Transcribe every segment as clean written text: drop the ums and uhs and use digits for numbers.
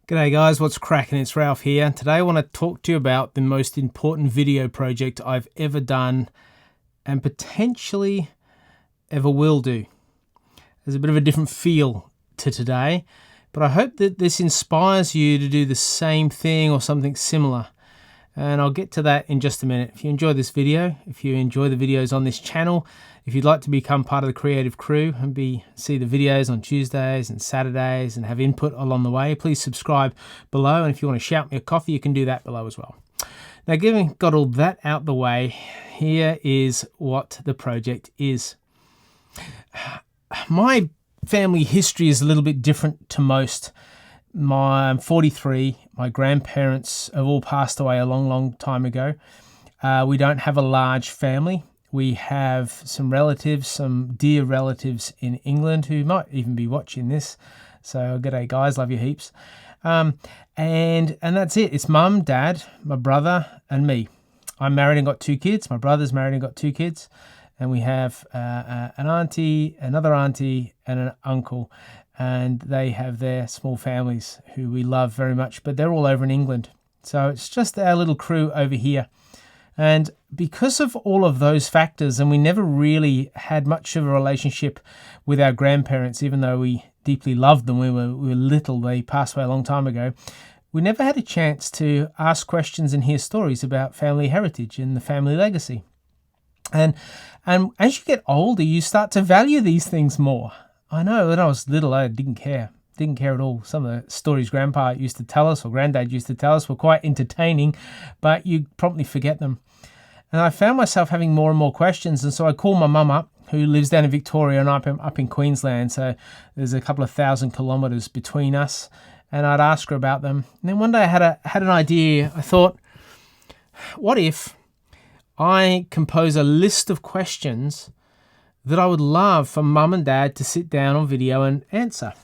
G'day guys, what's cracking? It's Ralph here. Today I want to talk to you about the most important video project I've ever done and potentially ever will do. There's a bit of a different feel to today, but I hope that this inspires you to do the same thing or something similar. And I'll get to that in just a minute. If you enjoy this video, if you enjoy the videos on this channel, if you'd like to become part of the creative crew and see the videos on Tuesdays and Saturdays and have input along the way, please subscribe below. And if you want to shout me a coffee, you can do that below as well. Now, given got all that out the way, here is what the project is. My family history is a little bit different to most. I'm 43. My grandparents have all passed away a long time ago. We don't have a large family. We have some relatives, some dear relatives in England who might even be watching this. So g'day guys, love you heaps. And that's it. It's mum, dad, my brother and me. I'm married and got 2 kids. My brother's married and got 2 kids. And we have an auntie, another auntie and an uncle. And they have their small families who we love very much, but they're all over in England. So it's just our little crew over here. And because of all of those factors, and we never really had much of a relationship with our grandparents, even though we deeply loved them, we were little, they passed away a long time ago, we never had a chance to ask questions and hear stories about family heritage and the family legacy. And as you get older, you start to value these things more. I know when I was little, I didn't care at all. Some of the stories Grandpa used to tell us or Granddad used to tell us were quite entertaining, but you promptly forget them. And I found myself having more and more questions, and so I called my mum up, who lives down in Victoria and I'm up in Queensland, so there's a couple of 1,000 kilometres between us, and I'd ask her about them. And then one day I had an idea. I thought, what if I compose a list of questions that I would love for mum and dad to sit down on video and answer.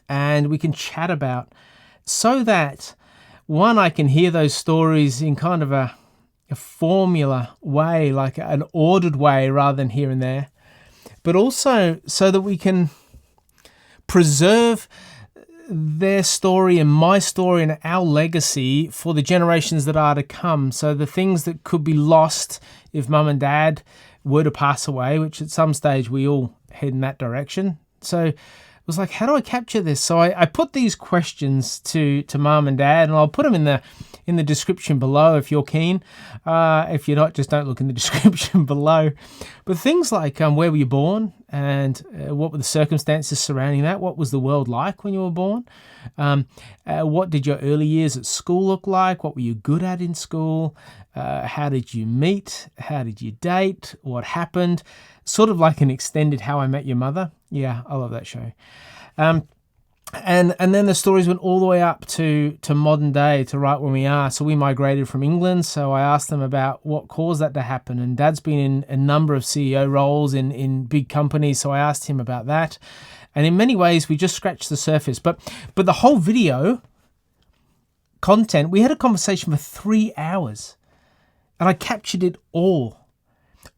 And we can chat about, so that, one, I can hear those stories in kind of a formula way, like an ordered way rather than here and there. But also so that we can preserve their story and my story and our legacy for the generations that are to come. So the things that could be lost if mum and dad were to pass away, which at some stage we all head in that direction. So it was like, how do I capture this? So I put these questions to mum and dad, and I'll put them in the description below if you're keen. If you're not, just don't look in the description below. But things like where were you born, and what were the circumstances surrounding that? What was the world like when you were born? What did your early years at school look like? What were you good at in school? How did you meet? How did you date? What happened? Sort of like an extended How I Met Your Mother. Yeah, I love that show. And then the stories went all the way up to modern day, to right when we are. So we migrated from England. So I asked them about what caused that to happen. And Dad's been in a number of CEO roles in big companies. So I asked him about that. And in many ways, we just scratched the surface. But the whole video content, we had a conversation for 3 hours. And I captured it all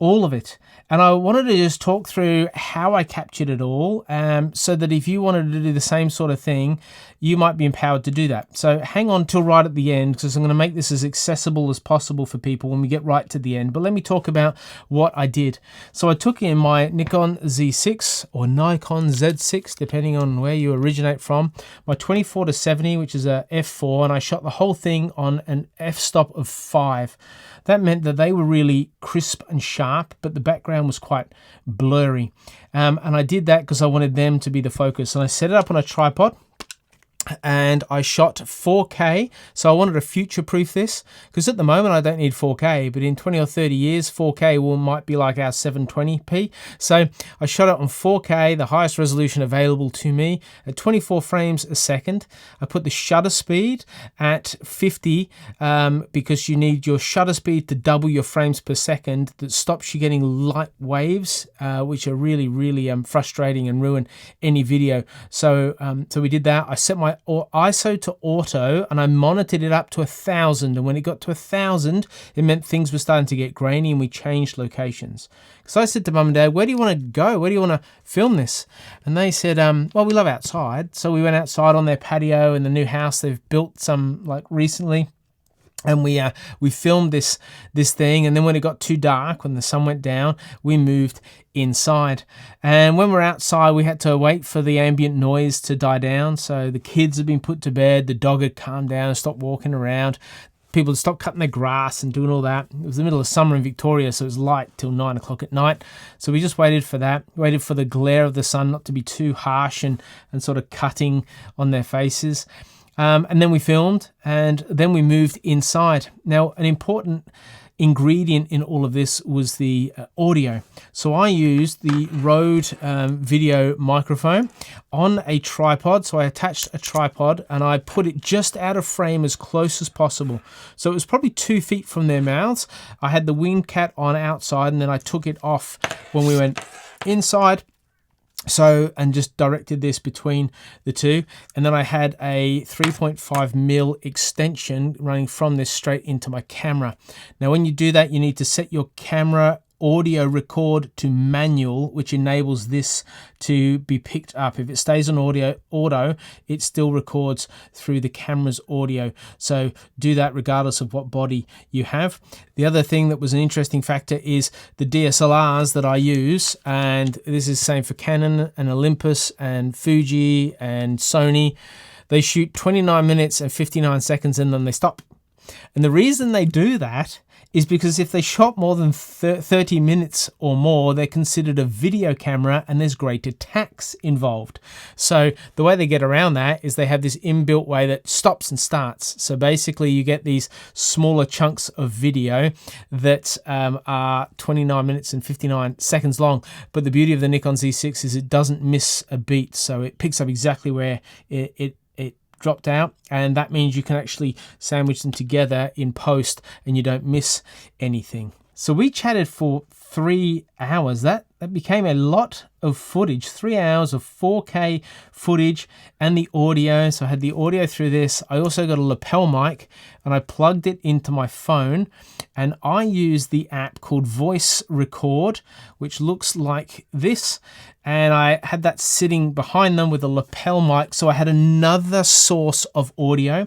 of it. And I wanted to just talk through how I captured it all, so that if you wanted to do the same sort of thing, you might be empowered to do that. So hang on till right at the end, because I'm going to make this as accessible as possible for people when we get right to the end. But let me talk about what I did. So I took in my Nikon Z6 or Nikon Z6, depending on where you originate from, my 24-70, which is a f4, and I shot the whole thing on an f-stop of 5. That meant that they were really crisp and sharp, but the background was quite blurry. And I did that because I wanted them to be the focus. And I set it up on a tripod, and I shot 4K. So I wanted to future-proof this, because at the moment I don't need 4K, but in 20 or 30 years, 4K might be like our 720p. So I shot it on 4K, the highest resolution available to me, at 24 frames a second. I put the shutter speed at 50, because you need your shutter speed to double your frames per second. That stops you getting light waves, which are really frustrating and ruin any video. So we did that. I set my or ISO to auto, and I monitored it up to 1,000. And when it got to 1,000, it meant things were starting to get grainy, and we changed locations. So I said to Mum and Dad, where do you want to go? Where do you want to film this? And they said, well, we love outside. So we went outside on their patio in the new house they've built recently. And we filmed this thing, and then when it got too dark, when the sun went down, we moved inside. And when we're outside, we had to wait for the ambient noise to die down. So the kids had been put to bed, the dog had calmed down and stopped walking around. People had stopped cutting their grass and doing all that. It was the middle of summer in Victoria, so it was light till 9 o'clock at night. So we just waited for that, waited for the glare of the sun not to be too harsh and sort of cutting on their faces. And then we filmed, and then we moved inside. Now, an important ingredient in all of this was the audio. So I used the Rode video microphone on a tripod. So I attached a tripod and I put it just out of frame as close as possible. So it was probably 2 feet from their mouths. I had the winged cat on outside, and then I took it off when we went inside. So, and just directed this between the two. And then I had a 3.5mm extension running from this straight into my camera. Now, when you do that, you need to set your camera audio record to manual, which enables this to be picked up. If it stays on auto, it still records through the camera's audio. So do that regardless of what body you have. The other thing that was an interesting factor is the DSLRs that I use, and this is the same for Canon and Olympus and Fuji and Sony. They shoot 29 minutes and 59 seconds and then they stop. And the reason they do that is because if they shot more than 30 minutes or more, they're considered a video camera and there's greater tax involved. So the way they get around that is they have this inbuilt way that stops and starts. So basically you get these smaller chunks of video that are 29 minutes and 59 seconds long. But the beauty of the Nikon Z6 is it doesn't miss a beat. So it picks up exactly where it dropped out, and that means you can actually sandwich them together in post and you don't miss anything. So we chatted for 3 hours. That became a lot of footage, 3 hours of 4K footage and the audio. So I had the audio through this. I also got a lapel mic and I plugged it into my phone, and I used the app called Voice Record, which looks like this. And I had that sitting behind them with a lapel mic, so I had another source of audio.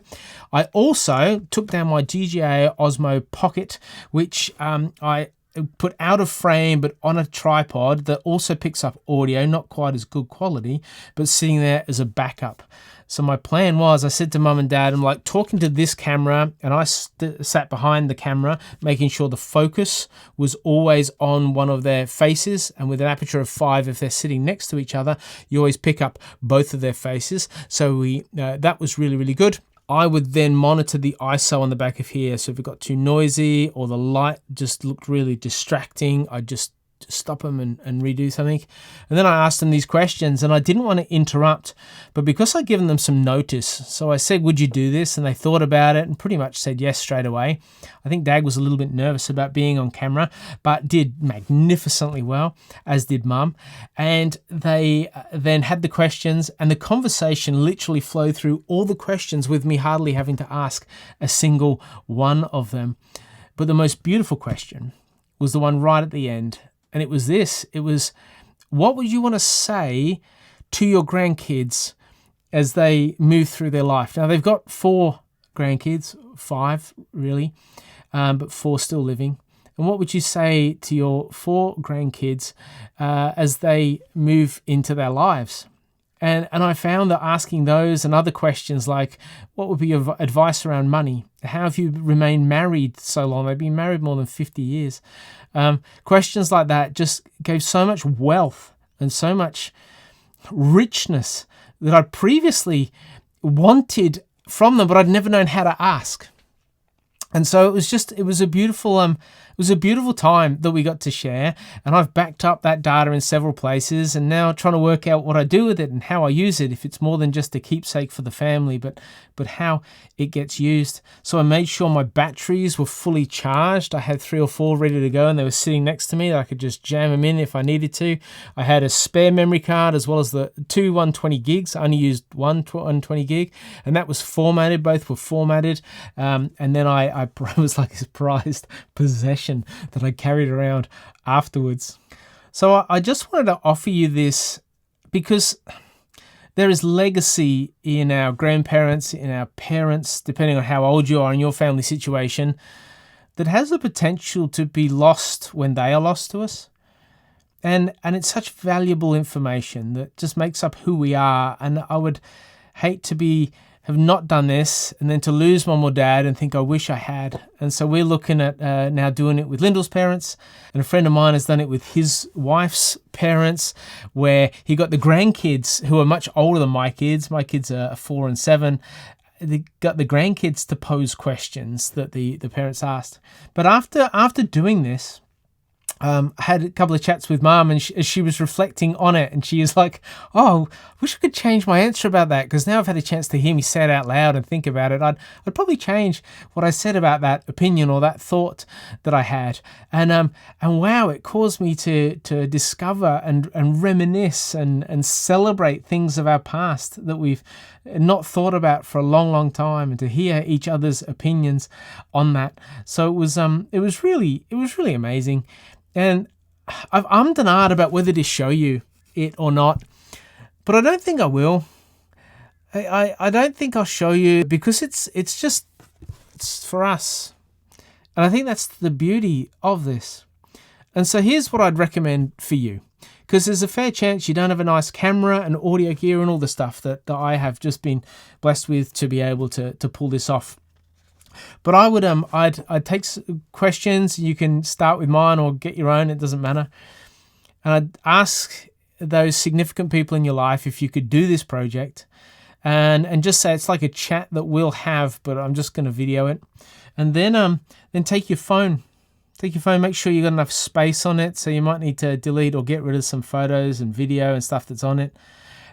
I also took down my DJI Osmo Pocket, which I put out of frame but on a tripod that also picks up audio, not quite as good quality, but sitting there as a backup. So my plan was, I said to Mum and Dad, I'm like talking to this camera, and I sat behind the camera, making sure the focus was always on one of their faces. And with an aperture of 5, if they're sitting next to each other, you always pick up both of their faces. So that was really, really good. I would then monitor the ISO on the back of here. So if it got too noisy or the light just looked really distracting, I'd just stop them and redo something. And then I asked them these questions, and I didn't want to interrupt, but because I'd given them some notice, so I said, would you do this? And they thought about it and pretty much said yes straight away. I think Dad was a little bit nervous about being on camera, but did magnificently well, as did Mum. And they then had the questions, and the conversation literally flowed through all the questions with me hardly having to ask a single one of them. But the most beautiful question was the one right at the end. And it was this. It was, what would you want to say to your grandkids as they move through their life? Now, they've got 4 grandkids, 5 really, but 4 still living. And what would you say to your 4 grandkids as they move into their lives? And I found that asking those and other questions like, what would be your advice around money? How have you remained married so long? They've been married more than 50 years. Questions like that just gave so much wealth and so much richness that I previously wanted from them, but I'd never known how to ask. And so it was a beautiful was a beautiful time that we got to share, and I've backed up that data in several places, and now trying to work out what I do with it and how I use it, if it's more than just a keepsake for the family, but how it gets used. So I made sure my batteries were fully charged. I had 3 or 4 ready to go, and they were sitting next to me that I could just jam them in if I needed to. I had a spare memory card as well as the 2 120 gigs. I only used one 120 gig, and that was formatted. Both were formatted, and then I was like this prized possession that I carried around afterwards. So I just wanted to offer you this because there is legacy in our grandparents, in our parents, depending on how old you are in your family situation, that has the potential to be lost when they are lost to us. And it's such valuable information that just makes up who we are. And I would hate to have not done this and then to lose mum or dad and think I wish I had. And so we're looking at now doing it with Lyndall's parents, and a friend of mine has done it with his wife's parents, where he got the grandkids who are much older than my kids. My kids are 4 and 7. They got the grandkids to pose questions that the parents asked. But after doing this, I had a couple of chats with Mum, and she was reflecting on it, and she was like, "Oh, I wish I could change my answer about that, because now I've had a chance to hear me say it out loud and think about it. I'd probably change what I said about that opinion or that thought that I had." And wow, it caused me to discover and reminisce and celebrate things of our past that we've not thought about for a long, long time, and to hear each other's opinions on that. So it was really amazing. And I've ummed and ahed about whether to show you it or not, but I don't think I will. I don't think I'll show you, because it's for us. And I think that's the beauty of this. And so here's what I'd recommend for you, because there's a fair chance you don't have a nice camera and audio gear and all the stuff that I have just been blessed with to be able to pull this off. But I would I'd take questions. You can start with mine or get your own, it doesn't matter. And I'd ask those significant people in your life if you could do this project, and just say it's like a chat that we'll have, but I'm just going to video it. And then take your phone. Make sure you got enough space on it, so you might need to delete or get rid of some photos and video and stuff that's on it.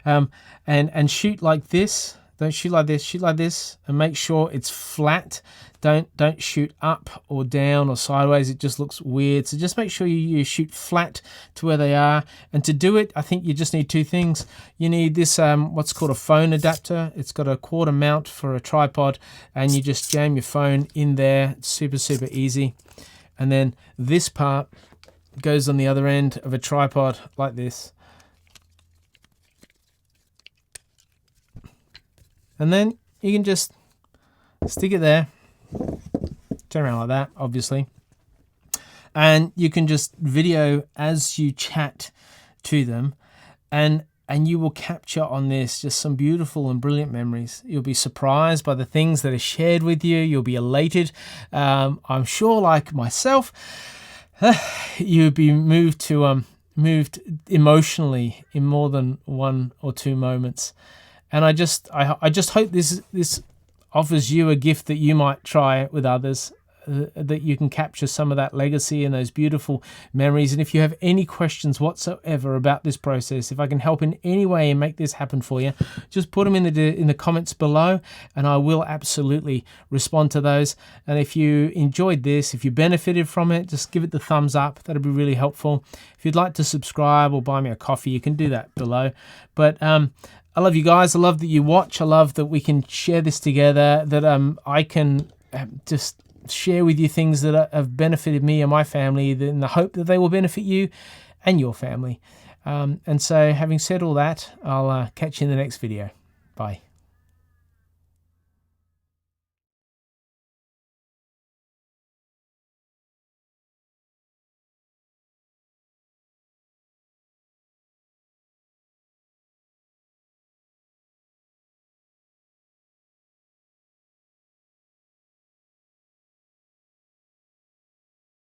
And shoot like this. Don't shoot like this, shoot like this, and make sure it's flat. Don't shoot up or down or sideways, it just looks weird. So just make sure you shoot flat to where they are. And to do it, I think you just need 2 things. You need this what's called a phone adapter. It's got a 1/4 mount for a tripod, and you just jam your phone in there. It's super easy. And then this part goes on the other end of a tripod like this. And then you can just stick it there, turn around like that, obviously. And you can just video as you chat to them, and you will capture on this just some beautiful and brilliant memories. You'll be surprised by the things that are shared with you. You'll be elated. I'm sure, like myself, you'll be moved emotionally in more than 1 or 2 moments. And I just hope this offers you a gift that you might try with others, that you can capture some of that legacy and those beautiful memories. And if you have any questions whatsoever about this process, if I can help in any way and make this happen for you, just put them in the comments below, and I will absolutely respond to those. And if you enjoyed this, if you benefited from it, just give it the thumbs up. That'd be really helpful. If you'd like to subscribe or buy me a coffee, you can do that below. But I love you guys. I love that you watch. I love that we can share this together, that I can just share with you things that have benefited me and my family, in the hope that they will benefit you and your family. And so having said all that, I'll catch you in the next video. Bye.